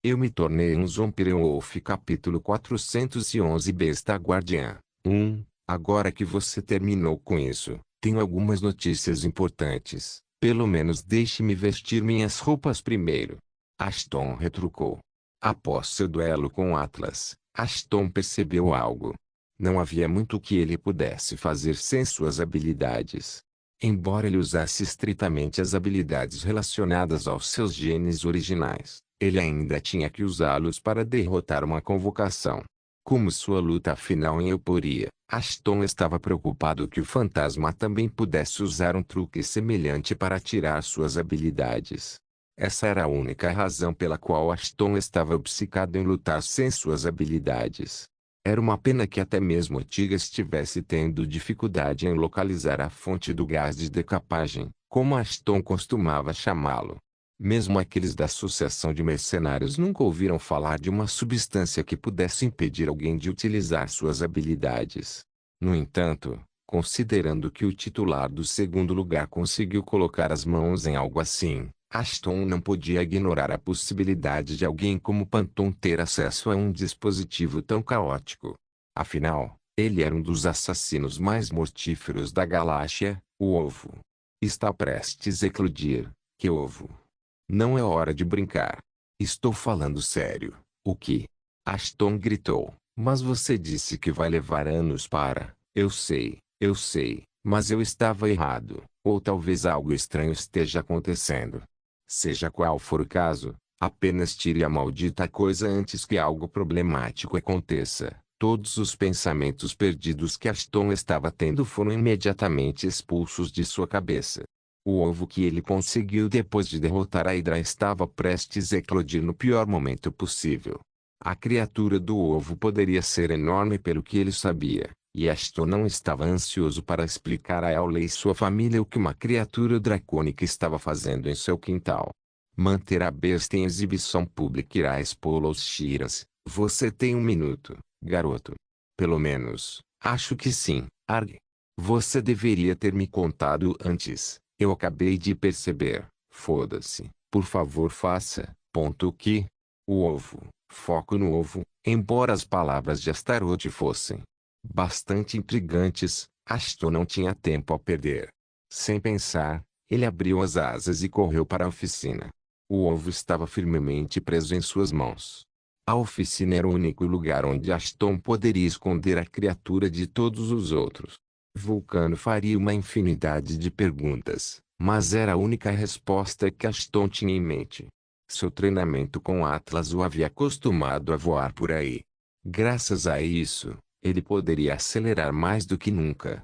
Eu me tornei um Zombie-Wolf capítulo 411 Besta Guardiã. Agora que você terminou com isso, tenho algumas notícias importantes. Pelo menos deixe-me vestir minhas roupas primeiro. Ashton retrucou. Após seu duelo com Atlas, Ashton percebeu algo. Não havia muito que ele pudesse fazer sem suas habilidades. Embora ele usasse estritamente as habilidades relacionadas aos seus genes originais, ele ainda tinha que usá-los para derrotar uma convocação. Como sua luta final em Euporia, Ashton estava preocupado que o fantasma também pudesse usar um truque semelhante para tirar suas habilidades. Essa era a única razão pela qual Ashton estava obcecado em lutar sem suas habilidades. Era uma pena que até mesmo Tiga estivesse tendo dificuldade em localizar a fonte do gás de decapagem, como Ashton costumava chamá-lo. Mesmo aqueles da Associação de Mercenários nunca ouviram falar de uma substância que pudesse impedir alguém de utilizar suas habilidades. No entanto, considerando que o titular do segundo lugar conseguiu colocar as mãos em algo assim, Ashton não podia ignorar a possibilidade de alguém como Panton ter acesso a um dispositivo tão caótico. Afinal, ele era um dos assassinos mais mortíferos da galáxia, o ovo. Está prestes a eclodir. Que ovo? Não é hora de brincar. Estou falando sério. O que? Ashton gritou. Mas você disse que vai levar anos para... Eu sei, mas eu estava errado. Ou talvez algo estranho esteja acontecendo. Seja qual for o caso, apenas tire a maldita coisa antes que algo problemático aconteça. Todos os pensamentos perdidos que Ashton estava tendo foram imediatamente expulsos de sua cabeça. O ovo que ele conseguiu depois de derrotar a Hydra estava prestes a eclodir no pior momento possível. A criatura do ovo poderia ser enorme pelo que ele sabia, e Ashton não estava ansioso para explicar a Aule e sua família o que uma criatura dracônica estava fazendo em seu quintal. Manter a besta em exibição pública irá expô-lo aos Shirans. Você tem 1 minuto, garoto. Pelo menos, acho que sim, Arg. Você deveria ter me contado antes. Eu acabei de perceber. Foda-se. Por favor faça. Ponto que. O ovo. Foco no ovo. Embora as palavras de Astaroth fossem bastante intrigantes, Ashton não tinha tempo a perder. Sem pensar, ele abriu as asas e correu para a oficina. O ovo estava firmemente preso em suas mãos. A oficina era o único lugar onde Ashton poderia esconder a criatura de todos os outros. Vulcano faria uma infinidade de perguntas, mas era a única resposta que Ashton tinha em mente. Seu treinamento com Atlas o havia acostumado a voar por aí. Graças a isso, ele poderia acelerar mais do que nunca.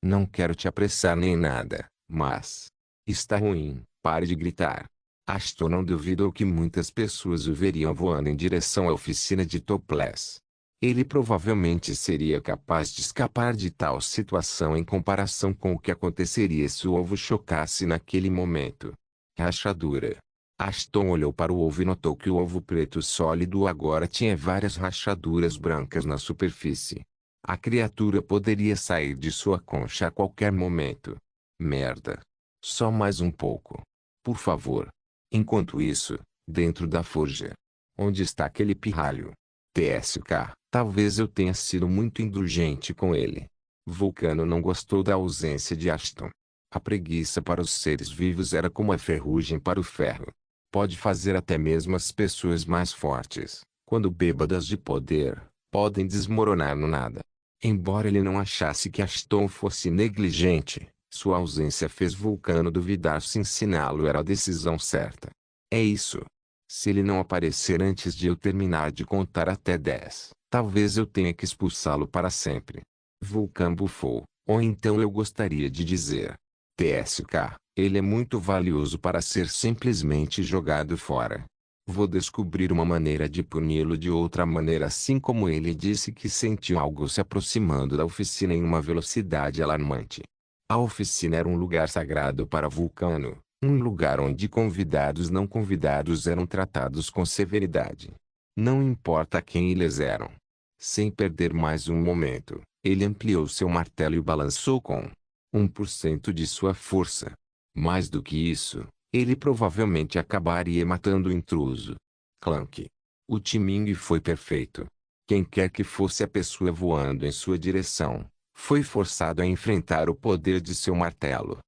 Não quero te apressar nem nada, mas... Está ruim, pare de gritar. Ashton não duvidou que muitas pessoas o veriam voando em direção à oficina de Topless. Ele provavelmente seria capaz de escapar de tal situação em comparação com o que aconteceria se o ovo chocasse naquele momento. Rachadura. Ashton olhou para o ovo e notou que o ovo preto sólido agora tinha várias rachaduras brancas na superfície. A criatura poderia sair de sua concha a qualquer momento. Merda. Só mais um pouco. Por favor. Enquanto isso, dentro da forja. Onde está aquele pirralho? TSK, talvez eu tenha sido muito indulgente com ele. Vulcano não gostou da ausência de Ashton. A preguiça para os seres vivos era como a ferrugem para o ferro. Pode fazer até mesmo as pessoas mais fortes, quando bêbadas de poder, podem desmoronar no nada. Embora ele não achasse que Ashton fosse negligente, sua ausência fez Vulcano duvidar se ensiná-lo era a decisão certa. É isso. Se ele não aparecer antes de eu terminar de contar até 10, talvez eu tenha que expulsá-lo para sempre. Vulcan bufou. Ou então eu gostaria de dizer. TSK, ele é muito valioso para ser simplesmente jogado fora. Vou descobrir uma maneira de puni-lo de outra maneira, assim como ele disse que sentiu algo se aproximando da oficina em uma velocidade alarmante. A oficina era um lugar sagrado para Vulcano. Um lugar onde convidados não convidados eram tratados com severidade. Não importa quem eles eram. Sem perder mais um momento, ele ampliou seu martelo e o balançou com 1% de sua força. Mais do que isso, ele provavelmente acabaria matando o intruso. Clank. O timing foi perfeito. Quem quer que fosse a pessoa voando em sua direção, foi forçado a enfrentar o poder de seu martelo.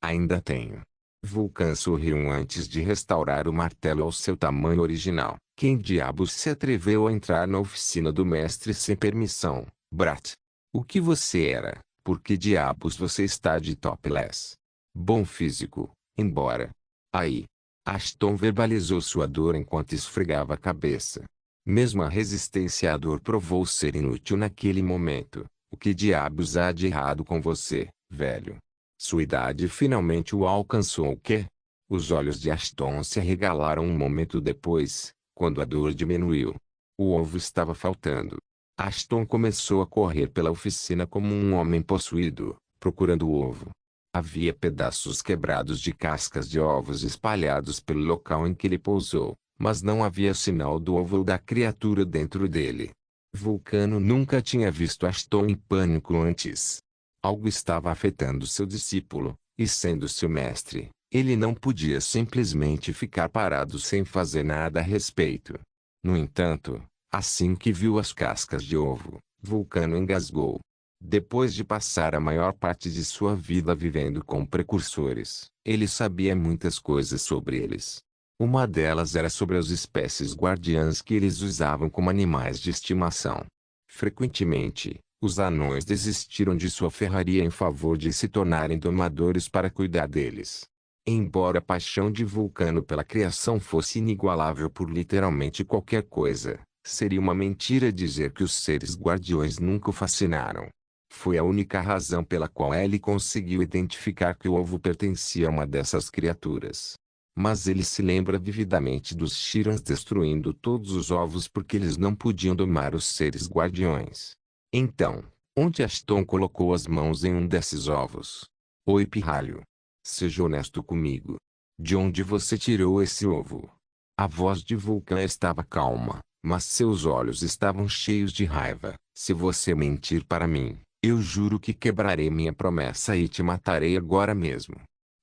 Ainda tenho. Vulcan sorriu antes de restaurar o martelo ao seu tamanho original. Quem diabos se atreveu a entrar na oficina do mestre sem permissão, Brat? O que você era? Por que diabos você está de topless? Bom físico, embora. Aí. Ashton verbalizou sua dor enquanto esfregava a cabeça. Mesmo a resistência à dor provou ser inútil naquele momento. O que diabos há de errado com você, velho? Sua idade finalmente o alcançou o quê? Os olhos de Ashton se arregalaram um momento depois, quando a dor diminuiu. O ovo estava faltando. Ashton começou a correr pela oficina como um homem possuído, procurando o ovo. Havia pedaços quebrados de cascas de ovos espalhados pelo local em que ele pousou, mas não havia sinal do ovo ou da criatura dentro dele. Vulcano nunca tinha visto Ashton em pânico antes. Algo estava afetando seu discípulo, e sendo seu mestre, ele não podia simplesmente ficar parado sem fazer nada a respeito. No entanto, assim que viu as cascas de ovo, Vulcano engasgou. Depois de passar a maior parte de sua vida vivendo com precursores, ele sabia muitas coisas sobre eles. Uma delas era sobre as espécies guardiãs que eles usavam como animais de estimação. Frequentemente, os anões desistiram de sua ferraria em favor de se tornarem domadores para cuidar deles. Embora a paixão de Vulcano pela criação fosse inigualável por literalmente qualquer coisa, seria uma mentira dizer que os seres guardiões nunca o fascinaram. Foi a única razão pela qual ele conseguiu identificar que o ovo pertencia a uma dessas criaturas. Mas ele se lembra vividamente dos Shirans destruindo todos os ovos porque eles não podiam domar os seres guardiões. Então, onde Ashton colocou as mãos em um desses ovos? Oi, pirralho. Seja honesto comigo. De onde você tirou esse ovo? A voz de Vulcan estava calma, mas seus olhos estavam cheios de raiva. Se você mentir para mim, eu juro que quebrarei minha promessa e te matarei agora mesmo.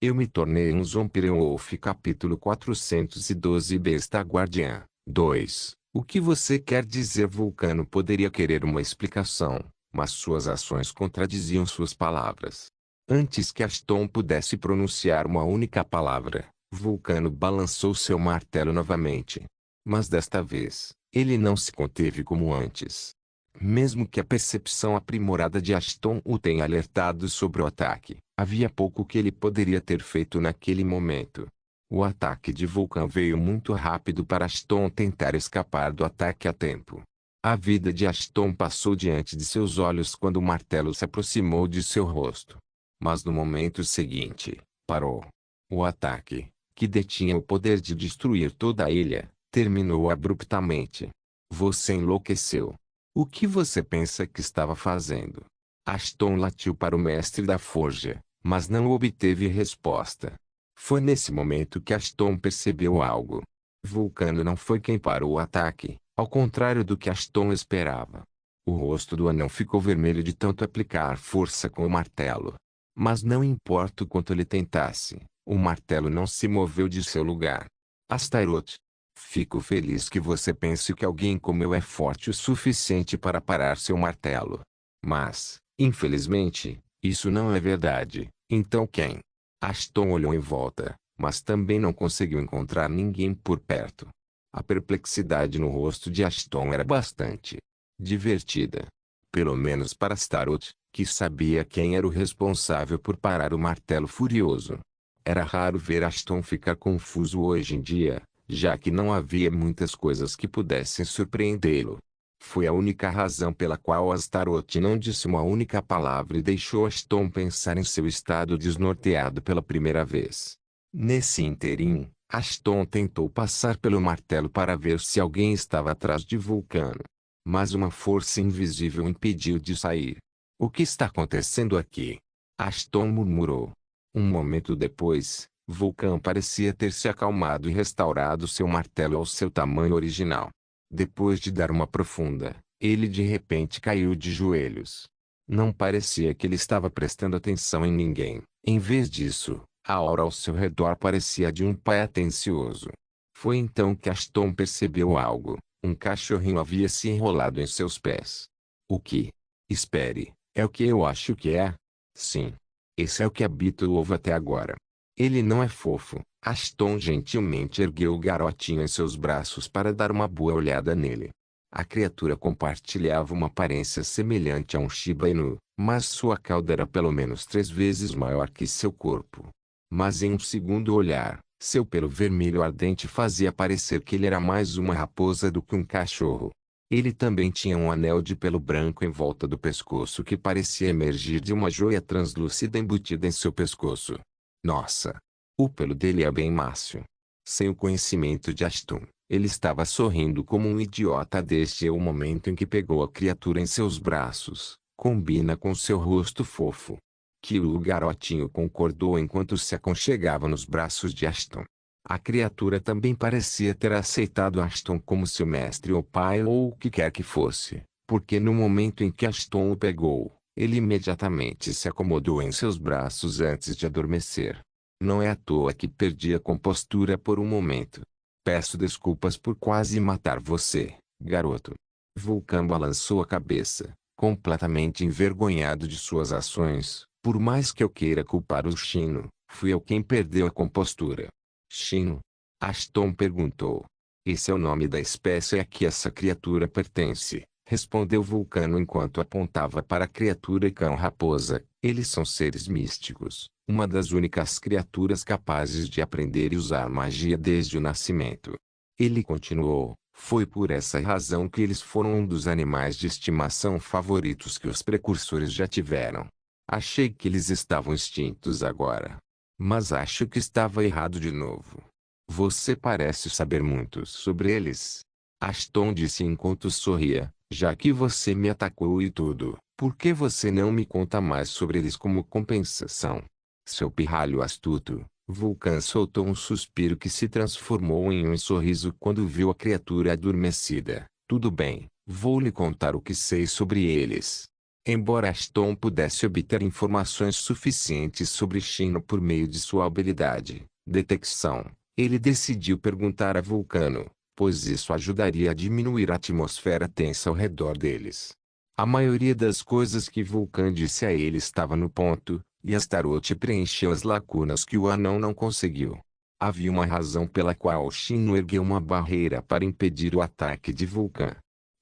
Eu me tornei um Zombie-Wolf. Capítulo 412. Besta Guardiã 2. O que você quer dizer? Vulcano poderia querer uma explicação, mas suas ações contradiziam suas palavras. Antes que Ashton pudesse pronunciar uma única palavra, Vulcano balançou seu martelo novamente. Mas desta vez, ele não se conteve como antes. Mesmo que a percepção aprimorada de Ashton o tenha alertado sobre o ataque, havia pouco que ele poderia ter feito naquele momento. O ataque de Vulcan veio muito rápido para Ashton tentar escapar do ataque a tempo. A vida de Ashton passou diante de seus olhos quando o martelo se aproximou de seu rosto. Mas no momento seguinte, parou. O ataque, que detinha o poder de destruir toda a ilha, terminou abruptamente. Você enlouqueceu. O que você pensa que estava fazendo? Ashton latiu para o mestre da forja, mas não obteve resposta. Foi nesse momento que Ashton percebeu algo. Vulcano não foi quem parou o ataque, ao contrário do que Ashton esperava. O rosto do anão ficou vermelho de tanto aplicar força com o martelo. Mas não importa o quanto ele tentasse, o martelo não se moveu de seu lugar. Astaroth. Fico feliz que você pense que alguém como eu é forte o suficiente para parar seu martelo. Mas, infelizmente, isso não é verdade. Então quem? Ashton olhou em volta, mas também não conseguiu encontrar ninguém por perto. A perplexidade no rosto de Ashton era bastante divertida. Pelo menos para Astaroth, que sabia quem era o responsável por parar o martelo furioso. Era raro ver Ashton ficar confuso hoje em dia, já que não havia muitas coisas que pudessem surpreendê-lo. Foi a única razão pela qual Astaroth não disse uma única palavra e deixou Ashton pensar em seu estado desnorteado pela primeira vez. Nesse ínterim, Ashton tentou passar pelo martelo para ver se alguém estava atrás de Vulcano. Mas uma força invisível o impediu de sair. O que está acontecendo aqui? Ashton murmurou. Um momento depois, Vulcan parecia ter se acalmado e restaurado seu martelo ao seu tamanho original. Depois de dar uma profunda, ele de repente caiu de joelhos. Não parecia que ele estava prestando atenção em ninguém. Em vez disso, a aura ao seu redor parecia de um pai atencioso. Foi então que Ashton percebeu algo. Um cachorrinho havia se enrolado em seus pés. O que? Espere, é o que eu acho que é? Sim. Esse é o que habita o ovo até agora. Ele não é fofo. Ashton gentilmente ergueu o garotinho em seus braços para dar uma boa olhada nele. A criatura compartilhava uma aparência semelhante a um Shiba Inu, mas sua cauda era pelo menos 3 vezes maior que seu corpo. Mas em um segundo olhar, seu pelo vermelho ardente fazia parecer que ele era mais uma raposa do que um cachorro. Ele também tinha um anel de pelo branco em volta do pescoço que parecia emergir de uma joia translúcida embutida em seu pescoço. Nossa! O pelo dele é bem mácio. Sem o conhecimento de Ashton, ele estava sorrindo como um idiota desde o momento em que pegou a criatura em seus braços. Combina com seu rosto fofo. Que o garotinho concordou enquanto se aconchegava nos braços de Ashton. A criatura também parecia ter aceitado Ashton como seu mestre ou pai ou o que quer que fosse, porque no momento em que Ashton o pegou, ele imediatamente se acomodou em seus braços antes de adormecer. Não é à toa que perdi a compostura por um momento. Peço desculpas por quase matar você, garoto. Vulcan balançou a cabeça, completamente envergonhado de suas ações. Por mais que eu queira culpar o Shino, fui eu quem perdeu a compostura. Shino? Ashton perguntou. Esse é o nome da espécie a que essa criatura pertence, respondeu Vulcano enquanto apontava para a criatura cão-raposa. Eles são seres místicos, uma das únicas criaturas capazes de aprender e usar magia desde o nascimento. Ele continuou. Foi por essa razão que eles foram um dos animais de estimação favoritos que os precursores já tiveram. Achei que eles estavam extintos agora. Mas acho que estava errado de novo. Você parece saber muito sobre eles. Ashton disse enquanto sorria. Já que você me atacou e tudo, por que você não me conta mais sobre eles como compensação? Seu pirralho astuto. Vulcan soltou um suspiro que se transformou em um sorriso quando viu a criatura adormecida. Tudo bem, vou lhe contar o que sei sobre eles. Embora Ashton pudesse obter informações suficientes sobre Shino por meio de sua habilidade, detecção, ele decidiu perguntar a Vulcano, pois isso ajudaria a diminuir a atmosfera tensa ao redor deles. A maioria das coisas que Vulcan disse a ele estava no ponto, e Astaroth preencheu as lacunas que o anão não conseguiu. Havia uma razão pela qual Shino ergueu uma barreira para impedir o ataque de Vulcan.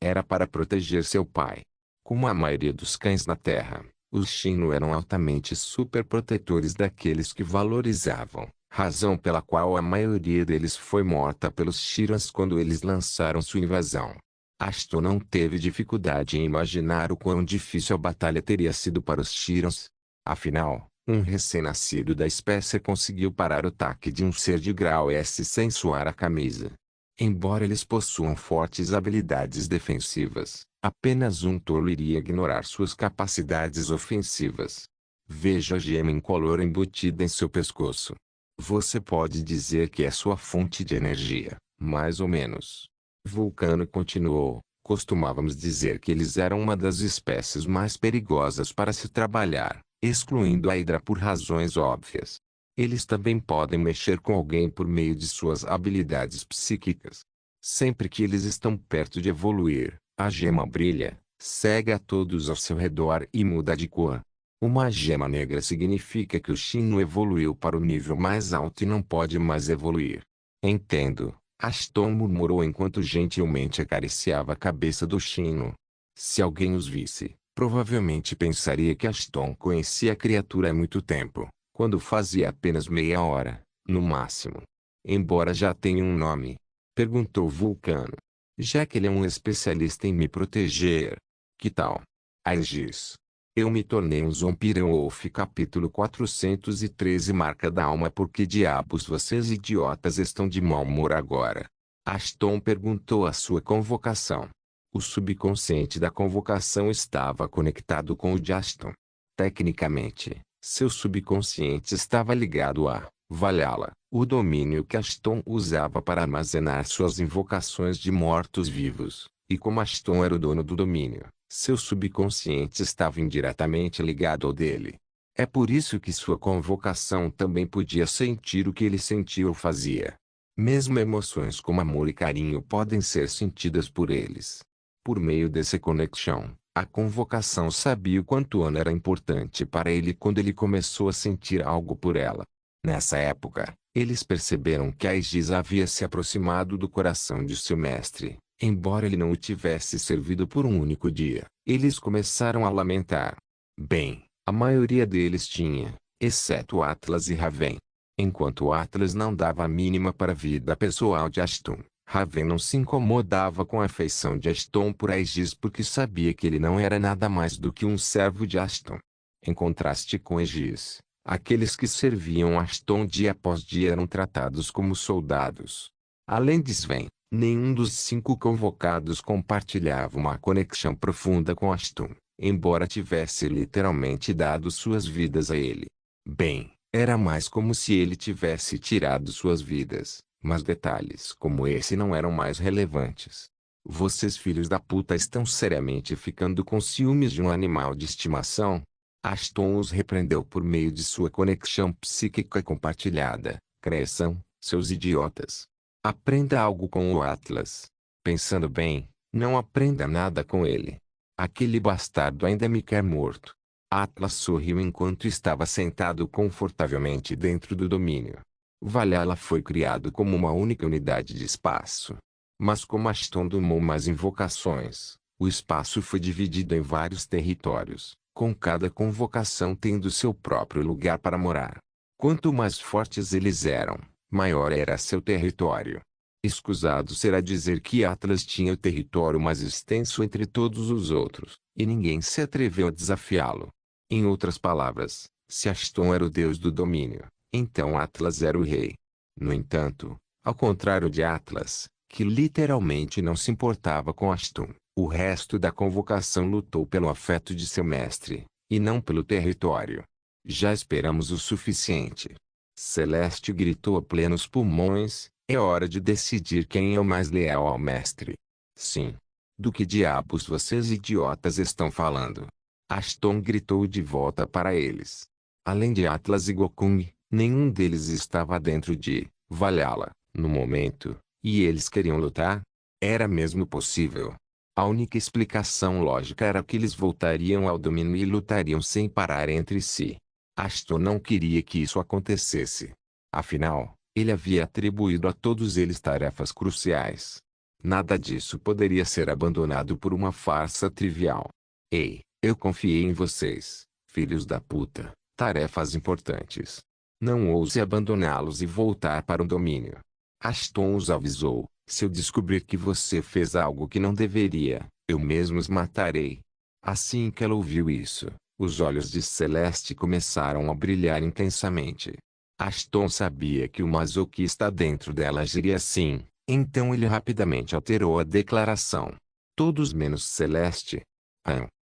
Era para proteger seu pai. Como a maioria dos cães na Terra, os Shino eram altamente superprotetores daqueles que valorizavam, razão pela qual a maioria deles foi morta pelos Shirans quando eles lançaram sua invasão. Ashton não teve dificuldade em imaginar o quão difícil a batalha teria sido para os Shirans. Afinal, um recém-nascido da espécie conseguiu parar o ataque de um ser de grau S sem suar a camisa. Embora eles possuam fortes habilidades defensivas, apenas um tolo iria ignorar suas capacidades ofensivas. Veja a gema incolor embutida em seu pescoço. Você pode dizer que é sua fonte de energia, mais ou menos. Vulcano continuou. Costumávamos dizer que eles eram uma das espécies mais perigosas para se trabalhar, excluindo a Hidra por razões óbvias. Eles também podem mexer com alguém por meio de suas habilidades psíquicas. Sempre que eles estão perto de evoluir, a gema brilha, cega a todos ao seu redor e muda de cor. Uma gema negra significa que o Shino evoluiu para o nível mais alto e não pode mais evoluir. Entendo, Ashton murmurou enquanto gentilmente acariciava a cabeça do Shino. Se alguém os visse, provavelmente pensaria que Ashton conhecia a criatura há muito tempo, quando fazia apenas meia hora, no máximo. Embora já tenha um nome? Perguntou Vulcano. Já que ele é um especialista em me proteger. Que tal? Aegis. Eu me tornei um Zombie-Wolf capítulo 413 Marca da alma. Por que diabos vocês idiotas estão de mau humor agora? Ashton perguntou a sua convocação. O subconsciente da convocação estava conectado com o de Ashton. Tecnicamente, seu subconsciente estava ligado a Valhalla, o domínio que Ashton usava para armazenar suas invocações de mortos-vivos, e como Ashton era o dono do domínio, seu subconsciente estava indiretamente ligado ao dele. É por isso que sua convocação também podia sentir o que ele sentia ou fazia. Mesmo emoções como amor e carinho podem ser sentidas por eles. Por meio dessa conexão, a convocação sabia o quanto Ana era importante para ele quando ele começou a sentir algo por ela. Nessa época, eles perceberam que Aegis havia se aproximado do coração de seu mestre. Embora ele não o tivesse servido por um único dia, eles começaram a lamentar. Bem, a maioria deles tinha, exceto Atlas e Raven. Enquanto Atlas não dava a mínima para a vida pessoal de Aston, Raven não se incomodava com a afeição de Aston por Aegis porque sabia que ele não era nada mais do que um servo de Aston. Em contraste com Aegis, aqueles que serviam Aston dia após dia eram tratados como soldados. Além de Sven, nenhum dos 5 convocados compartilhava uma conexão profunda com Aston, embora tivesse literalmente dado suas vidas a ele. Bem, era mais como se ele tivesse tirado suas vidas, mas detalhes como esse não eram mais relevantes. Vocês filhos da puta estão seriamente ficando com ciúmes de um animal de estimação? Aston os repreendeu por meio de sua conexão psíquica compartilhada. Cresçam, seus idiotas. Aprenda algo com o Atlas. Pensando bem, não aprenda nada com ele. Aquele bastardo ainda me quer morto. Atlas sorriu enquanto estava sentado confortavelmente dentro do domínio. Valhalla foi criado como uma única unidade de espaço. Mas como Aston domou mais invocações, o espaço foi dividido em vários territórios, com cada convocação tendo seu próprio lugar para morar. Quanto mais fortes eles eram, maior era seu território. Escusado será dizer que Atlas tinha o território mais extenso entre todos os outros, e ninguém se atreveu a desafiá-lo. Em outras palavras, se Aston era o deus do domínio, então Atlas era o rei. No entanto, ao contrário de Atlas, que literalmente não se importava com Aston, o resto da convocação lutou pelo afeto de seu mestre, e não pelo território. Já esperamos o suficiente. Celeste gritou a plenos pulmões, é hora de decidir quem é o mais leal ao mestre. Sim. Do que diabos vocês idiotas estão falando? Aston gritou de volta para eles. Além de Atlas e Gokung, nenhum deles estava dentro de Valhalla, no momento, e eles queriam lutar? Era mesmo possível. A única explicação lógica era que eles voltariam ao domínio e lutariam sem parar entre si. Aston não queria que isso acontecesse. Afinal, ele havia atribuído a todos eles tarefas cruciais. Nada disso poderia ser abandonado por uma farsa trivial. Ei, eu confiei em vocês, filhos da puta, tarefas importantes. Não ouse abandoná-los e voltar para o domínio. Aston os avisou, se eu descobrir que você fez algo que não deveria, eu mesmo os matarei. Assim que ela ouviu isso, os olhos de Celeste começaram a brilhar intensamente. Aston sabia que o masoquista dentro dela agiria assim, então ele rapidamente alterou a declaração. Todos menos Celeste.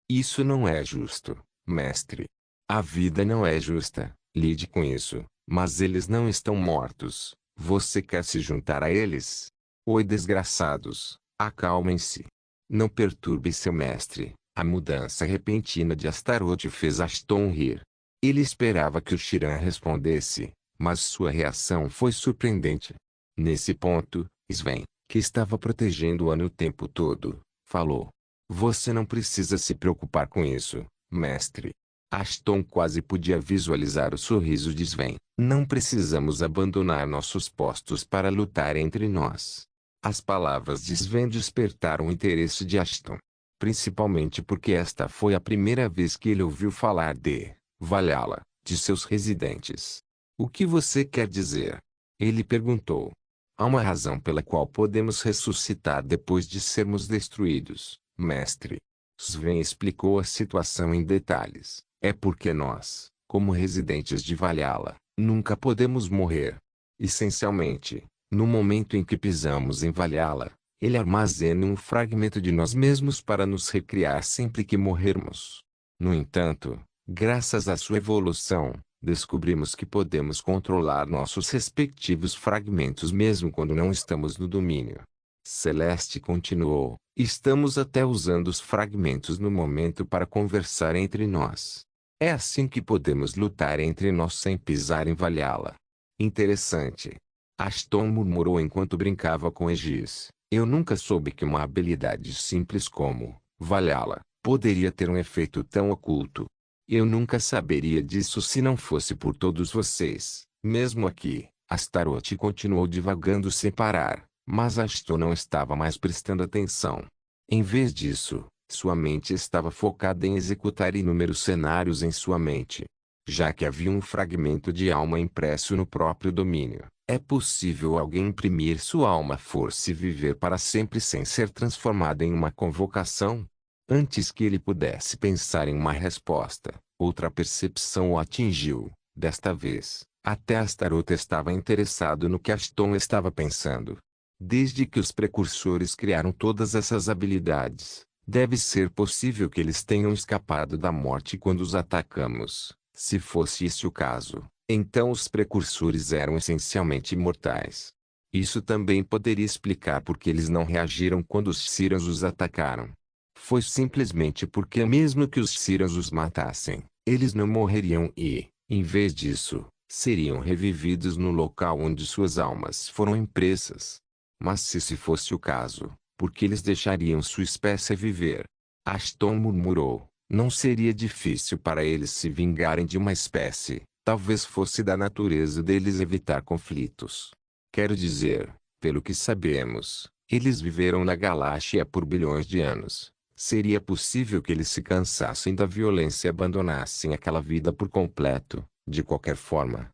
Isso não é justo, mestre. A vida não é justa, lide com isso, mas eles não estão mortos. Você quer se juntar a eles? Oi, desgraçados, acalmem-se. Não perturbe seu mestre. A mudança repentina de Astaroth fez Aston rir. Ele esperava que o Shiran respondesse, mas sua reação foi surpreendente. Nesse ponto, Sven, que estava protegendo Ana o tempo todo, falou. Você não precisa se preocupar com isso, mestre. Aston quase podia visualizar o sorriso de Sven. Não precisamos abandonar nossos postos para lutar entre nós. As palavras de Sven despertaram o interesse de Aston. Principalmente porque esta foi a primeira vez que ele ouviu falar de Valhalla, de seus residentes. O que você quer dizer? Ele perguntou. Há uma razão pela qual podemos ressuscitar depois de sermos destruídos, mestre. Sven explicou a situação em detalhes. É porque nós, como residentes de Valhalla, nunca podemos morrer. Essencialmente, no momento em que pisamos em Valhalla, ele armazena um fragmento de nós mesmos para nos recriar sempre que morrermos. No entanto, graças à sua evolução, descobrimos que podemos controlar nossos respectivos fragmentos mesmo quando não estamos no domínio. Celeste continuou, estamos até usando os fragmentos no momento para conversar entre nós. É assim que podemos lutar entre nós sem pisar em Valhalla. Interessante. Ashton murmurou enquanto brincava com Aegis. Eu nunca soube que uma habilidade simples como Valhalla poderia ter um efeito tão oculto. Eu nunca saberia disso se não fosse por todos vocês. Mesmo aqui, Astaroth continuou divagando sem parar, mas Ashton não estava mais prestando atenção. Em vez disso, sua mente estava focada em executar inúmeros cenários em sua mente. Já que havia um fragmento de alma impresso no próprio domínio, é possível alguém imprimir sua alma força e viver para sempre sem ser transformada em uma convocação? Antes que ele pudesse pensar em uma resposta, outra percepção o atingiu. Desta vez, até Astaroth estava interessado no que Ashton estava pensando. Desde que os precursores criaram todas essas habilidades, deve ser possível que eles tenham escapado da morte quando os atacamos. Se fosse esse o caso, então os precursores eram essencialmente imortais. Isso também poderia explicar por que eles não reagiram quando os Cyrans os atacaram. Foi simplesmente porque mesmo que os Cyrans os matassem, eles não morreriam e, em vez disso, seriam revividos no local onde suas almas foram impressas. Mas se esse fosse o caso, por que eles deixariam sua espécie viver? Ashton murmurou. Não seria difícil para eles se vingarem de uma espécie. Talvez fosse da natureza deles evitar conflitos. Quero dizer, pelo que sabemos, eles viveram na galáxia por bilhões de anos. Seria possível que eles se cansassem da violência e abandonassem aquela vida por completo. De qualquer forma,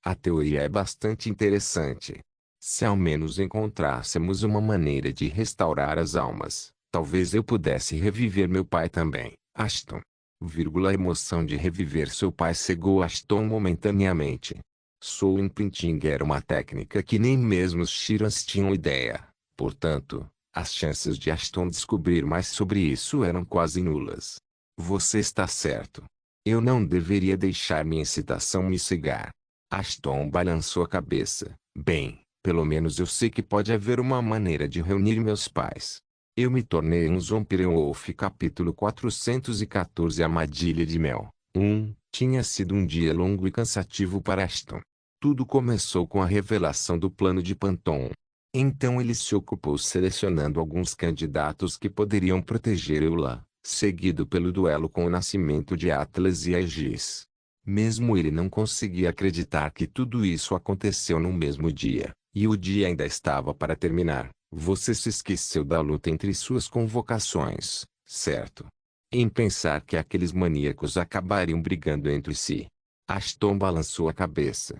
a teoria é bastante interessante. Se ao menos encontrássemos uma maneira de restaurar as almas, talvez eu pudesse reviver meu pai também. Ashton. A emoção de reviver seu pai cegou Ashton momentaneamente. Soul Imprinting era uma técnica que nem mesmo os Cyrans tinham ideia. Portanto, as chances de Ashton descobrir mais sobre isso eram quase nulas. Você está certo. Eu não deveria deixar minha excitação me cegar. Ashton balançou a cabeça. Bem, pelo menos eu sei que pode haver uma maneira de reunir meus pais. Eu me tornei um Zombie-Wolf. Capítulo 414. Armadilha de Mel. Tinha sido um dia longo e cansativo para Ashton. Tudo começou com a revelação do plano de Panton. Então ele se ocupou selecionando alguns candidatos que poderiam proteger Eula, seguido pelo duelo com o nascimento de Atlas e Aegis. Mesmo ele não conseguia acreditar que tudo isso aconteceu no mesmo dia, e o dia ainda estava para terminar. Você se esqueceu da luta entre suas convocações, certo? Em pensar que aqueles maníacos acabariam brigando entre si. Ashton balançou a cabeça.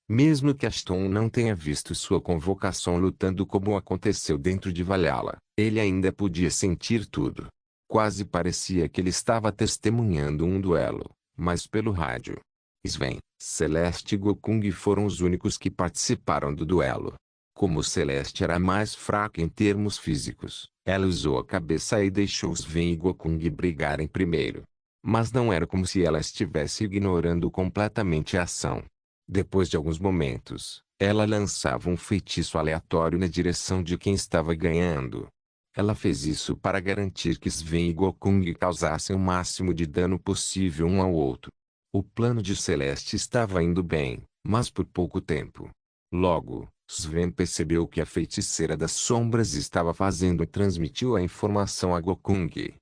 Mesmo que Ashton não tenha visto sua convocação lutando como aconteceu dentro de Valhalla, ele ainda podia sentir tudo. Quase parecia que ele estava testemunhando um duelo, mas pelo rádio. Sven, Celeste e Gokung foram os únicos que participaram do duelo. Como Celeste era mais fraca em termos físicos, ela usou a cabeça e deixou Sven e Gokung brigarem primeiro. Mas não era como se ela estivesse ignorando completamente a ação. Depois de alguns momentos, ela lançava um feitiço aleatório na direção de quem estava ganhando. Ela fez isso para garantir que Sven e Gokung causassem o máximo de dano possível um ao outro. O plano de Celeste estava indo bem, mas por pouco tempo. Logo, Sven percebeu que a feiticeira das sombras estava fazendo e transmitiu a informação a Gokung.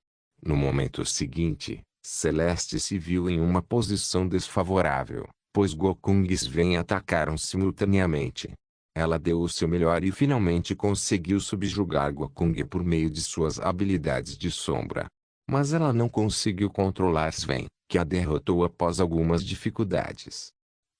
No momento seguinte, Celeste se viu em uma posição desfavorável, pois Gokung e Sven atacaram simultaneamente. Ela deu o seu melhor e finalmente conseguiu subjugar Gokung por meio de suas habilidades de sombra. Mas ela não conseguiu controlar Sven, que a derrotou após algumas dificuldades.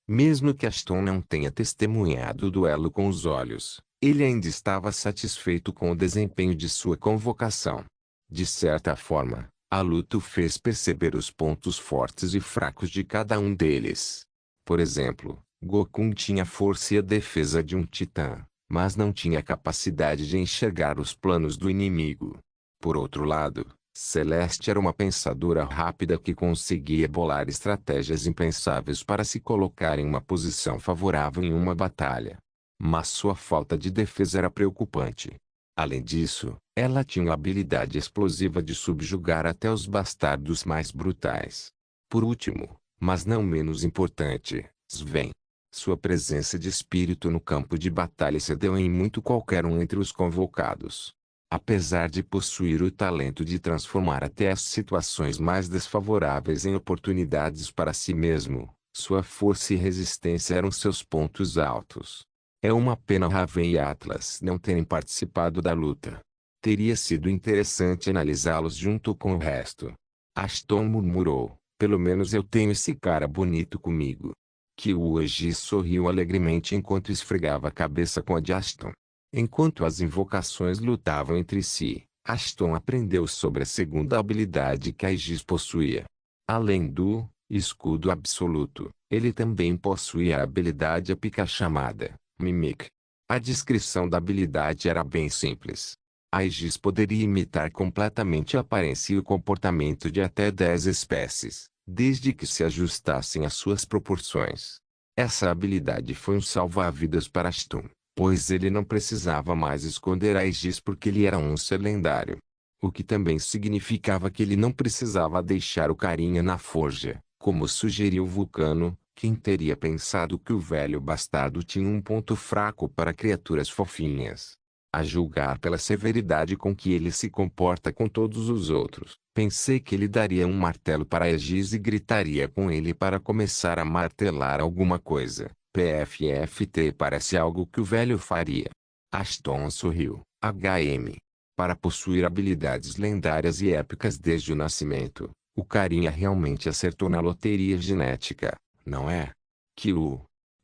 Mesmo que Ashton não tenha testemunhado o duelo com os olhos, ele ainda estava satisfeito com o desempenho de sua convocação. De certa forma, a luta o fez perceber os pontos fortes e fracos de cada um deles. Por exemplo, Gokung tinha força e a defesa de um titã, mas não tinha capacidade de enxergar os planos do inimigo. Por outro lado, Celeste era uma pensadora rápida que conseguia bolar estratégias impensáveis para se colocar em uma posição favorável em uma batalha. Mas sua falta de defesa era preocupante. Além disso, ela tinha a habilidade explosiva de subjugar até os bastardos mais brutais. Por último, mas não menos importante, Sven. Sua presença de espírito no campo de batalha excedeu em muito qualquer um entre os convocados. Apesar de possuir o talento de transformar até as situações mais desfavoráveis em oportunidades para si mesmo, sua força e resistência eram seus pontos altos. É uma pena Raven e Atlas não terem participado da luta. Teria sido interessante analisá-los junto com o resto. Ashton murmurou, pelo menos eu tenho esse cara bonito comigo. Kyuuji sorriu alegremente enquanto esfregava a cabeça com a de Ashton. Enquanto as invocações lutavam entre si, Ashton aprendeu sobre a segunda habilidade que Aegis possuía. Além do escudo absoluto, ele também possuía a habilidade épica chamada Mimic. A descrição da habilidade era bem simples. Aegis poderia imitar completamente a aparência e o comportamento de até 10 espécies, desde que se ajustassem às suas proporções. Essa habilidade foi um salva-vidas para Ashton, pois ele não precisava mais esconder Aegis porque ele era um ser lendário. O que também significava que ele não precisava deixar o carinha na forja, como sugeriu Vulcano, quem teria pensado que o velho bastardo tinha um ponto fraco para criaturas fofinhas. A julgar pela severidade com que ele se comporta com todos os outros, pensei que ele daria um martelo para Aegis e gritaria com ele para começar a martelar alguma coisa. PFFT parece algo que o velho faria. Ashton sorriu. HM. Para possuir habilidades lendárias e épicas desde o nascimento, o carinha realmente acertou na loteria genética, não é?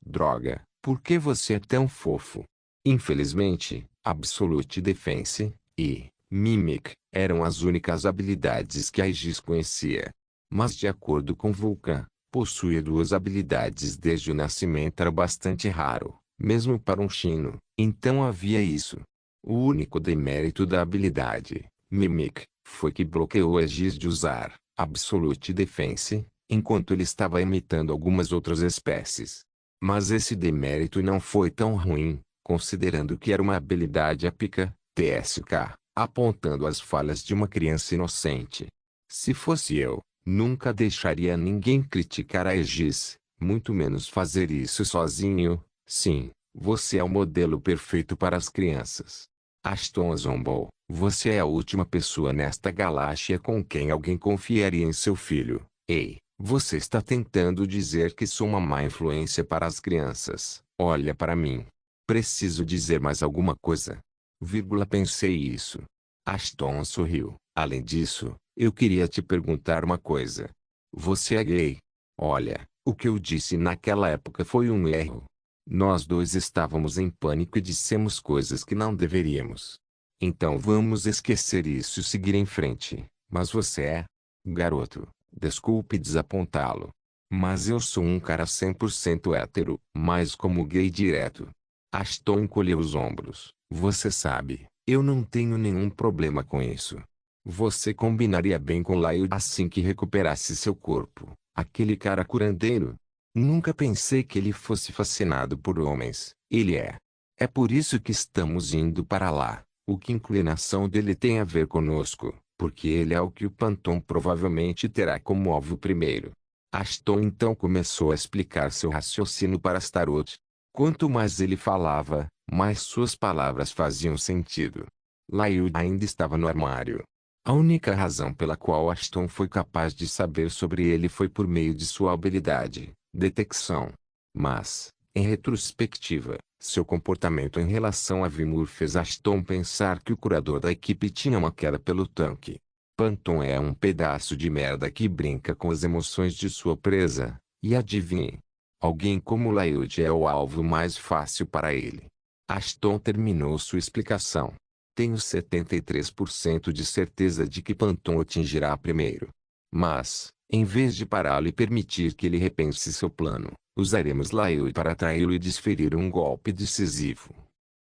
Droga, por que você é tão fofo? Infelizmente, Absolute Defense e Mimic eram as únicas habilidades que Aegis conhecia. Mas de acordo com Vulcan, possuir duas habilidades desde o nascimento era bastante raro, mesmo para um Shino. Então havia isso. O único demérito da habilidade, Mimic, foi que bloqueou Aegis de usar Absolute Defense, enquanto ele estava imitando algumas outras espécies. Mas esse demérito não foi tão ruim, considerando que era uma habilidade épica, TSK, apontando as falhas de uma criança inocente. Se fosse eu, nunca deixaria ninguém criticar a Aegis, muito menos fazer isso sozinho. Sim, você é o modelo perfeito para as crianças. Ashton zombou, você é a última pessoa nesta galáxia com quem alguém confiaria em seu filho. Ei, você está tentando dizer que sou uma má influência para as crianças. Olha para mim. Preciso dizer mais alguma coisa? Pensei isso. Ashton sorriu. Além disso, eu queria te perguntar uma coisa. Você é gay? Olha, o que eu disse naquela época foi um erro. Nós dois estávamos em pânico e dissemos coisas que não deveríamos. Então vamos esquecer isso e seguir em frente. Mas você é? Garoto, desculpe desapontá-lo. Mas eu sou um cara 100% hétero, mas como gay direto. Ashton encolheu os ombros. Você sabe, eu não tenho nenhum problema com isso. Você combinaria bem com Lyle assim que recuperasse seu corpo. Aquele cara curandeiro. Nunca pensei que ele fosse fascinado por homens. Ele é. É por isso que estamos indo para lá. O que inclinação dele tem a ver conosco, porque ele é o que o Panton provavelmente terá como alvo primeiro. Ashton então começou a explicar seu raciocínio para Starot. Quanto mais ele falava, mais suas palavras faziam sentido. Lyle ainda estava no armário. A única razão pela qual Ashton foi capaz de saber sobre ele foi por meio de sua habilidade, detecção. Mas, em retrospectiva, seu comportamento em relação a Vimur fez Ashton pensar que o curador da equipe tinha uma queda pelo tanque. Panton é um pedaço de merda que brinca com as emoções de sua presa, e adivinhe. Alguém como Lyle é o alvo mais fácil para ele. Ashton terminou sua explicação. Tenho 73% de certeza de que Panton atingirá primeiro. Mas, em vez de pará-lo e permitir que ele repense seu plano, usaremos Lyle para atraí-lo e desferir um golpe decisivo.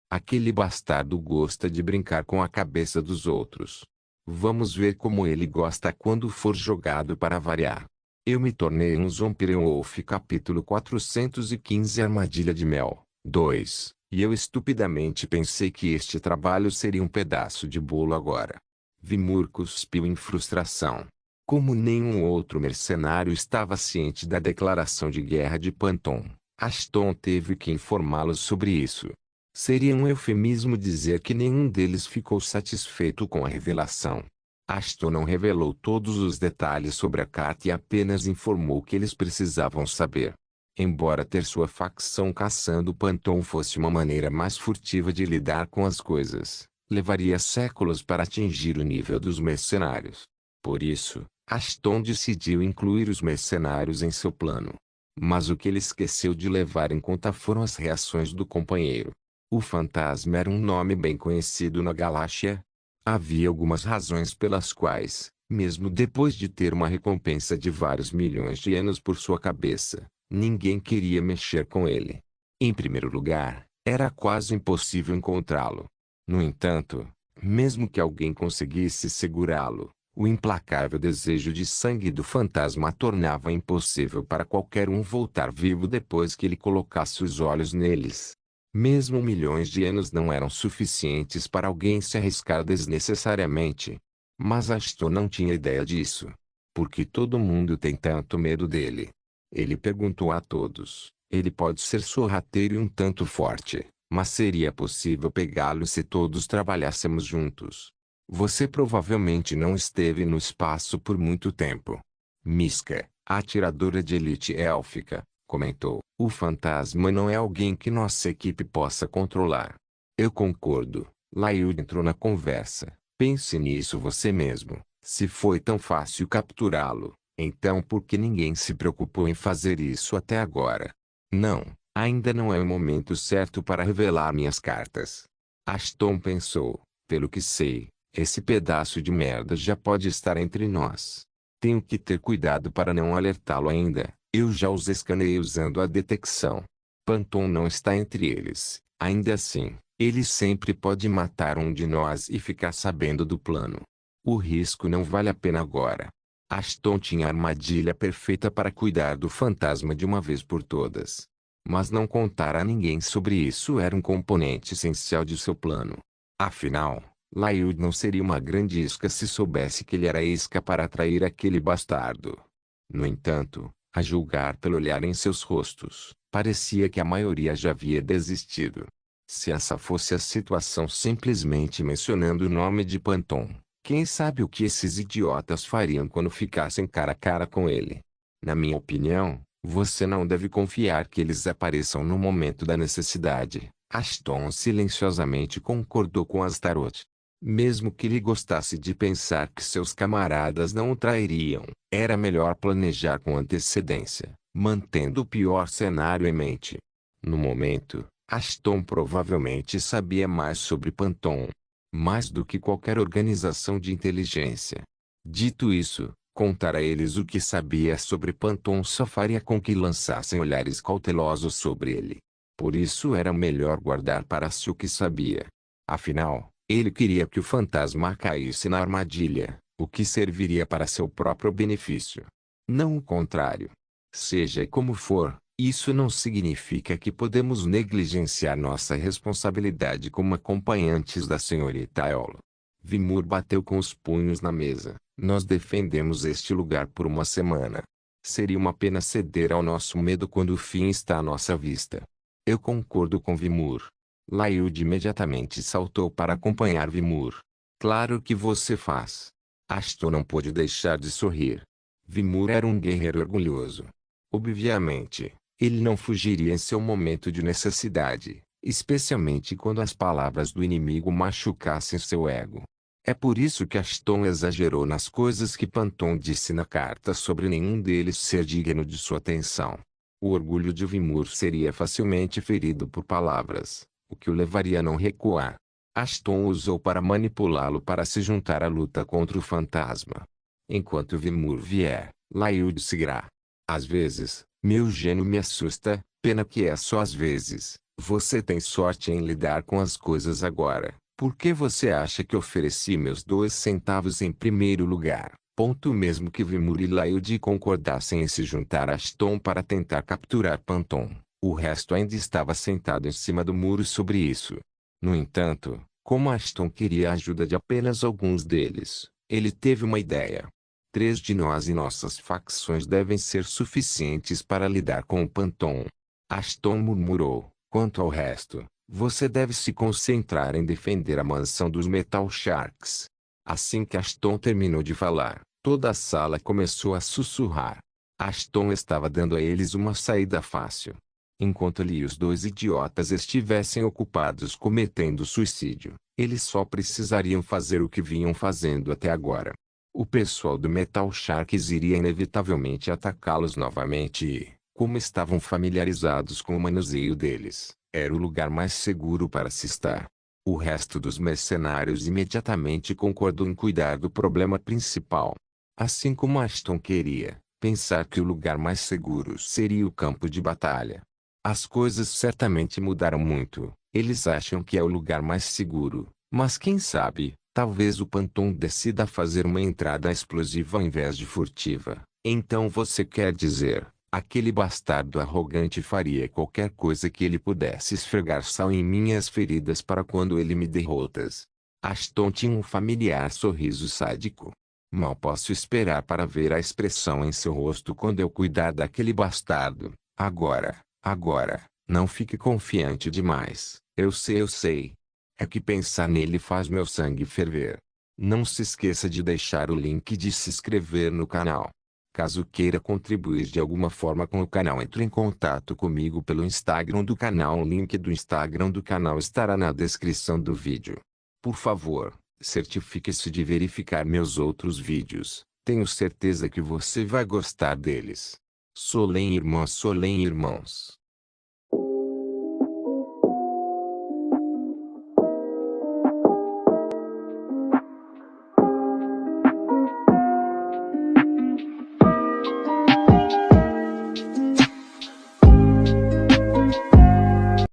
Aquele bastardo gosta de brincar com a cabeça dos outros. Vamos ver como ele gosta quando for jogado para variar. Eu me tornei um Zombie-Wolf capítulo 415 Armadilha de Mel, 2. E eu estupidamente pensei que este trabalho seria um pedaço de bolo agora. Vimur cuspiu em frustração. Como nenhum outro mercenário estava ciente da declaração de guerra de Panton, Ashton teve que informá-los sobre isso. Seria um eufemismo dizer que nenhum deles ficou satisfeito com a revelação. Ashton não revelou todos os detalhes sobre a carta e apenas informou que eles precisavam saber. Embora ter sua facção caçando Panton fosse uma maneira mais furtiva de lidar com as coisas, levaria séculos para atingir o nível dos mercenários. Por isso, Ashton decidiu incluir os mercenários em seu plano. Mas o que ele esqueceu de levar em conta foram as reações do companheiro. O fantasma era um nome bem conhecido na galáxia. Havia algumas razões pelas quais, mesmo depois de ter uma recompensa de vários milhões de anos por sua cabeça, ninguém queria mexer com ele. Em primeiro lugar, era quase impossível encontrá-lo. No entanto, mesmo que alguém conseguisse segurá-lo, o implacável desejo de sangue do fantasma tornava impossível para qualquer um voltar vivo depois que ele colocasse os olhos neles. Mesmo milhões de anos não eram suficientes para alguém se arriscar desnecessariamente. Mas Ashton não tinha ideia disso. Por que todo mundo tem tanto medo dele? Ele perguntou a todos. Ele pode ser sorrateiro e um tanto forte, mas seria possível pegá-lo se todos trabalhássemos juntos. Você provavelmente não esteve no espaço por muito tempo. Miska, a atiradora de elite élfica, comentou. O fantasma não é alguém que nossa equipe possa controlar. Eu concordo. Layud entrou na conversa. Pense nisso você mesmo. Se foi tão fácil capturá-lo, então por que ninguém se preocupou em fazer isso até agora? Não, ainda não é o momento certo para revelar minhas cartas. Ashton pensou. Pelo que sei, esse pedaço de merda já pode estar entre nós. Tenho que ter cuidado para não alertá-lo ainda. Eu já os escaneei usando a detecção. Panton não está entre eles. Ainda assim, ele sempre pode matar um de nós e ficar sabendo do plano. O risco não vale a pena agora. Ashton tinha a armadilha perfeita para cuidar do fantasma de uma vez por todas. Mas não contar a ninguém sobre isso era um componente essencial de seu plano. Afinal, Layud não seria uma grande isca se soubesse que ele era isca para atrair aquele bastardo. No entanto, a julgar pelo olhar em seus rostos, parecia que a maioria já havia desistido. Se essa fosse a situação simplesmente mencionando o nome de Panton, quem sabe o que esses idiotas fariam quando ficassem cara a cara com ele? Na minha opinião, você não deve confiar que eles apareçam no momento da necessidade. Ashton silenciosamente concordou com Astaroth. Mesmo que ele gostasse de pensar que seus camaradas não o trairiam, era melhor planejar com antecedência, mantendo o pior cenário em mente. No momento, Ashton provavelmente sabia mais sobre Panton. Mais do que qualquer organização de inteligência. Dito isso, contar a eles o que sabia sobre Panton só faria com que lançassem olhares cautelosos sobre ele. Por isso era melhor guardar para si o que sabia. Afinal, ele queria que o fantasma caísse na armadilha, o que serviria para seu próprio benefício. Não o contrário. Seja como for, isso não significa que podemos negligenciar nossa responsabilidade como acompanhantes da senhorita Eolo. Vimur bateu com os punhos na mesa. Nós defendemos este lugar por uma semana. Seria uma pena ceder ao nosso medo quando o fim está à nossa vista. Eu concordo com Vimur. Layud imediatamente saltou para acompanhar Vimur. Claro que você faz. Ashton não pôde deixar de sorrir. Vimur era um guerreiro orgulhoso. Obviamente, ele não fugiria em seu momento de necessidade, especialmente quando as palavras do inimigo machucassem seu ego. É por isso que Ashton exagerou nas coisas que Panton disse na carta sobre nenhum deles ser digno de sua atenção. O orgulho de Vimur seria facilmente ferido por palavras, o que o levaria a não recuar. Ashton usou para manipulá-lo para se juntar à luta contra o fantasma. Enquanto Vimur vier, Layud seguirá. Às vezes, meu gênio me assusta, pena que é só às vezes. Você tem sorte em lidar com as coisas agora. Por que você acha que ofereci meus 2 centavos em primeiro lugar? Ponto. Mesmo que Vimur e Layud concordassem em se juntar a Ashton para tentar capturar Panton, o resto ainda estava sentado em cima do muro sobre isso. No entanto, como Ashton queria a ajuda de apenas alguns deles, ele teve uma ideia. 3 de nós e nossas facções devem ser suficientes para lidar com o Panton. Ashton murmurou. Quanto ao resto, você deve se concentrar em defender a mansão dos Metal Sharks. Assim que Ashton terminou de falar, toda a sala começou a sussurrar. Ashton estava dando a eles uma saída fácil. Enquanto ele e os dois idiotas estivessem ocupados cometendo suicídio, eles só precisariam fazer o que vinham fazendo até agora. O pessoal do Metal Sharks iria inevitavelmente atacá-los novamente e, como estavam familiarizados com o manuseio deles, era o lugar mais seguro para se estar. O resto dos mercenários imediatamente concordou em cuidar do problema principal. Assim como Ashton queria, pensar que o lugar mais seguro seria o campo de batalha. As coisas certamente mudaram muito. Eles acham que é o lugar mais seguro, mas quem sabe, talvez o Panton decida fazer uma entrada explosiva ao invés de furtiva. Então você quer dizer, aquele bastardo arrogante faria qualquer coisa que ele pudesse esfregar sal em minhas feridas para quando ele me derrotas. Ashton tinha um familiar sorriso sádico. Mal posso esperar para ver a expressão em seu rosto quando eu cuidar daquele bastardo. Agora, não fique confiante demais. Eu sei. É que pensar nele faz meu sangue ferver. Não se esqueça de deixar o link de se inscrever no canal. Caso queira contribuir de alguma forma com o canal, entre em contato comigo pelo Instagram do canal. O link do Instagram do canal estará na descrição do vídeo. Por favor, certifique-se de verificar meus outros vídeos. Tenho certeza que você vai gostar deles. Solem irmãos.